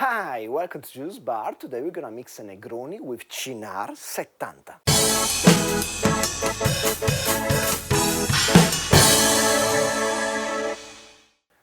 Hi, welcome to Juice Bar. Today we're gonna mix a Negroni with Cynar 70.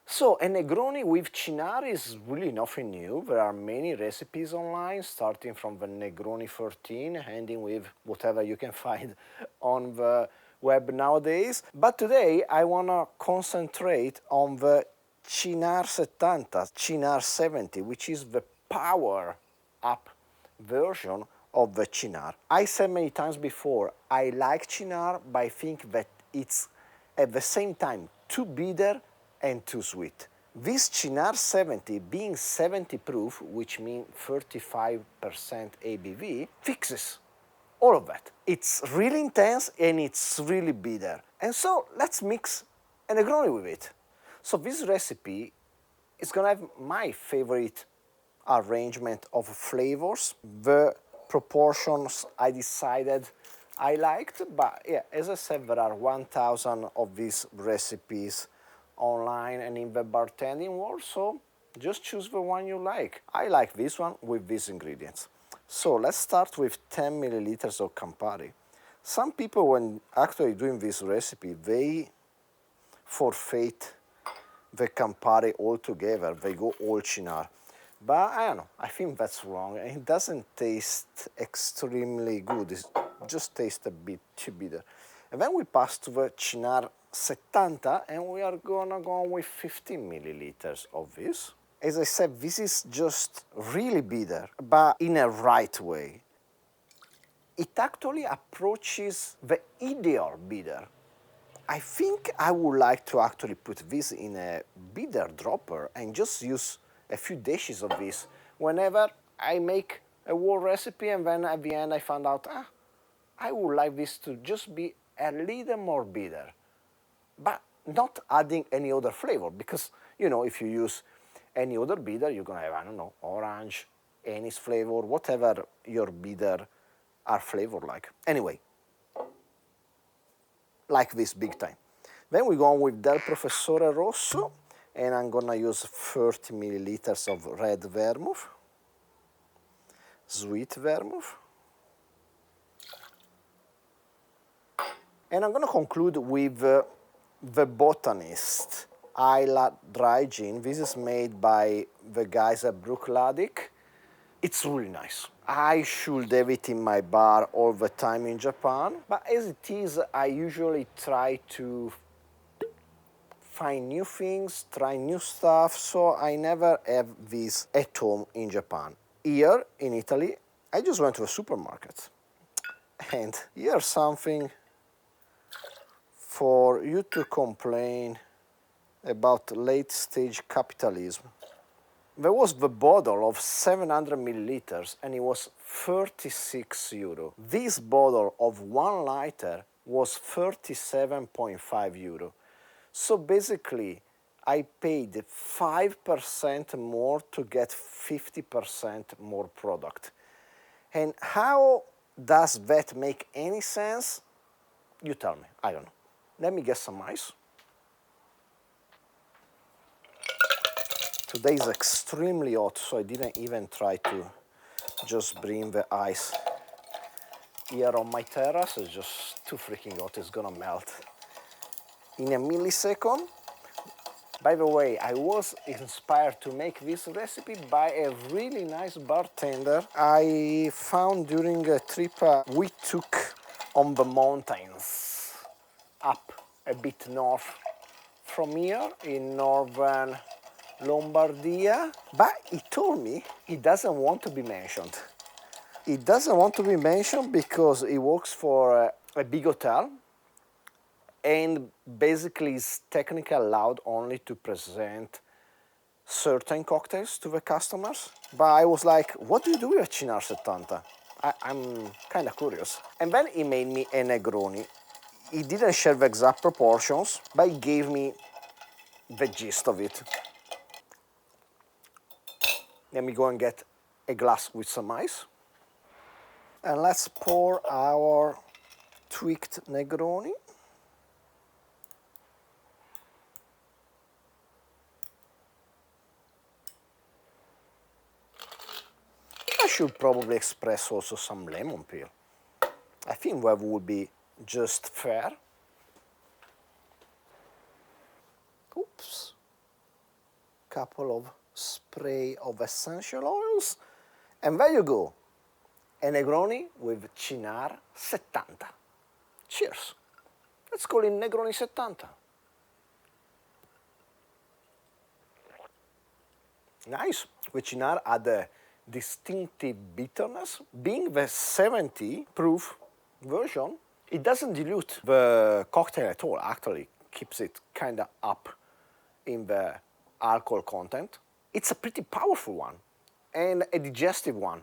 So a Negroni with Cynar is really nothing new. There are many recipes online, starting from the Negroni 13, ending with whatever you can find on the web nowadays. But today I wanna concentrate on the Cynar 70, Cynar 70, which is the power up version of the Cynar. I said many times before, I like Cynar, but I think that it's at the same time too bitter and too sweet. This Cynar 70, being 70 proof, which means 35% ABV, fixes all of that. It's really intense and it's really bitter. And so let's mix a Negroni with it. So this recipe is gonna have my favorite arrangement of flavors. The proportions I decided I liked, but yeah, as I said, there are 1,000 of these recipes online and in the bartending world, so just choose the one you like. I like this one with these ingredients. So let's start with 10 milliliters of Campari. Some people, when actually doing this recipe, they forfeit the Campari altogether. They go all Cynar. But I don't know, I think that's wrong. It doesn't taste extremely good. It just tastes a bit too bitter. And then we pass to the Cynar 70, and we are gonna go with 15 milliliters of this. As I said, this is just really bitter, but in a right way. It actually approaches the ideal bitter. I think I would like to actually put this in a bitter dropper and just use a few dishes of this whenever I make a whole recipe, and then at the end I found out, I would like this to just be a little more bitter, but not adding any other flavor, because, you know, if you use any other bitter, you're gonna have, I don't know, orange, anise flavor, whatever your bitter are flavored like. Anyway, like this big time. Then we go on with del Professore Rosso, and I'm gonna use 30 milliliters of red vermouth, sweet vermouth. And I'm gonna conclude with the Botanist Isla Dry Gin. This is made by the guys at Bruichladdich. It's really nice. I should have it in my bar all the time in Japan, but as it is, I usually try to find new things, try new stuff, so I never have this at home in Japan. Here in Italy, I just went to a supermarket, and here's something for you to complain about late-stage capitalism. There was the bottle of 700 milliliters, and it was 36 euro. This bottle of 1 liter was 37.5 euro. So basically, I paid 5% more to get 50% more product. And how does that make any sense? You tell me, I don't know. Let me get some ice. Today is extremely hot, so I didn't even try to just bring the ice here on my terrace. It's just too freaking hot, it's gonna melt in a millisecond. By the way, I was inspired to make this recipe by a really nice bartender I found during a trip we took on the mountains up a bit north from here in northern Lombardia, but he told me he doesn't want to be mentioned. He doesn't want to be mentioned because he works for a big hotel, and basically is technically allowed only to present certain cocktails to the customers. But I was like, what do you do with Cynar 70? I'm kind of curious. And then he made me a Negroni. He didn't share the exact proportions, but he gave me the gist of it. Let me go and get a glass with some ice. And let's pour our tweaked Negroni. should probably express also some lemon peel. I think that would be just fair. Oops. Couple of spray of essential oils. And there you go. A Negroni with Cynar 70. Cheers. Let's call it Negroni 70. Nice. The Cynar had a distinctive bitterness. Being the 70 proof version, it doesn't dilute the cocktail at all. Actually, keeps it kind of up in the alcohol content. It's a pretty powerful one and a digestive one.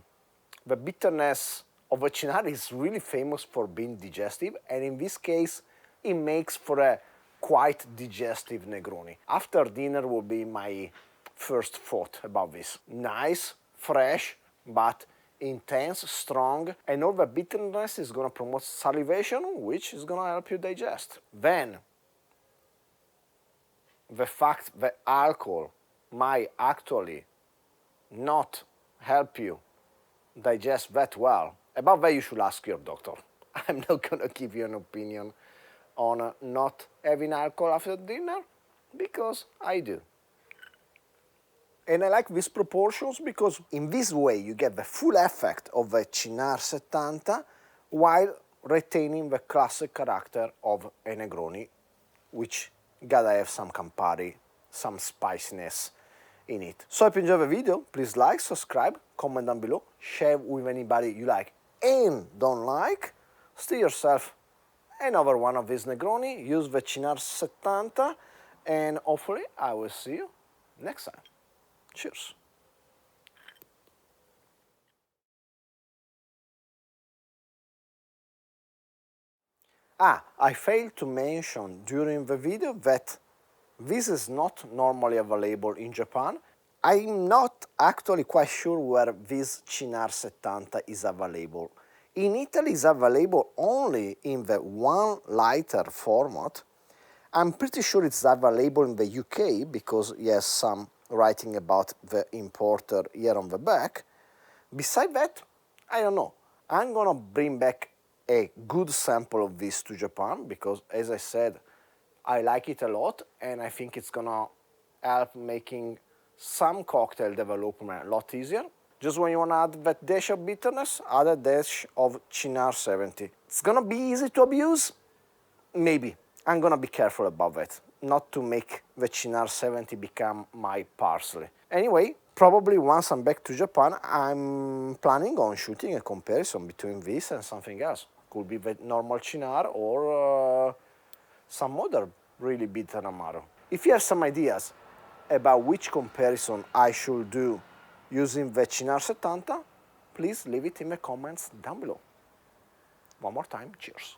The bitterness of a Cynar is really famous for being digestive, and in this case, it makes for a quite digestive Negroni. After dinner will be my first thought about this. Nice, fresh, but intense, strong, and all the bitterness is gonna promote salivation, which is gonna help you digest. Then, the fact that alcohol might actually not help you digest that well, about that you should ask your doctor. I'm not gonna give you an opinion on not having alcohol after dinner, because I do. And I like these proportions because in this way you get the full effect of the Cynar 70 while retaining the classic character of a Negroni, which gotta have some Campari, some spiciness in it. So if you enjoyed the video, please like, subscribe, comment down below, share with anybody you like and don't like. Steal yourself another one of these Negroni, use the Cynar 70, and hopefully I will see you next time. Cheers. I failed to mention during the video that this is not normally available in Japan. I'm not actually quite sure where this Cynar 70 is available. In Italy it's available only in the 1 liter format. I'm pretty sure it's available in the UK because yes, some writing about the importer here on the back. Besides that, I don't know. I'm gonna bring back a good sample of this to Japan because, as I said, I like it a lot and I think it's gonna help making some cocktail development a lot easier. Just when you wanna add that dash of bitterness, add a dash of Cynar 70. It's gonna be easy to abuse? Maybe. I'm gonna be careful about that, not to make the Cynar 70 become my parsley. Anyway, probably once I'm back to Japan, I'm planning on shooting a comparison between this and something else. Could be the normal Cynar or some other really bitter Amaro. If you have some ideas about which comparison I should do using the Cynar 70, please leave it in the comments down below. One more time, cheers.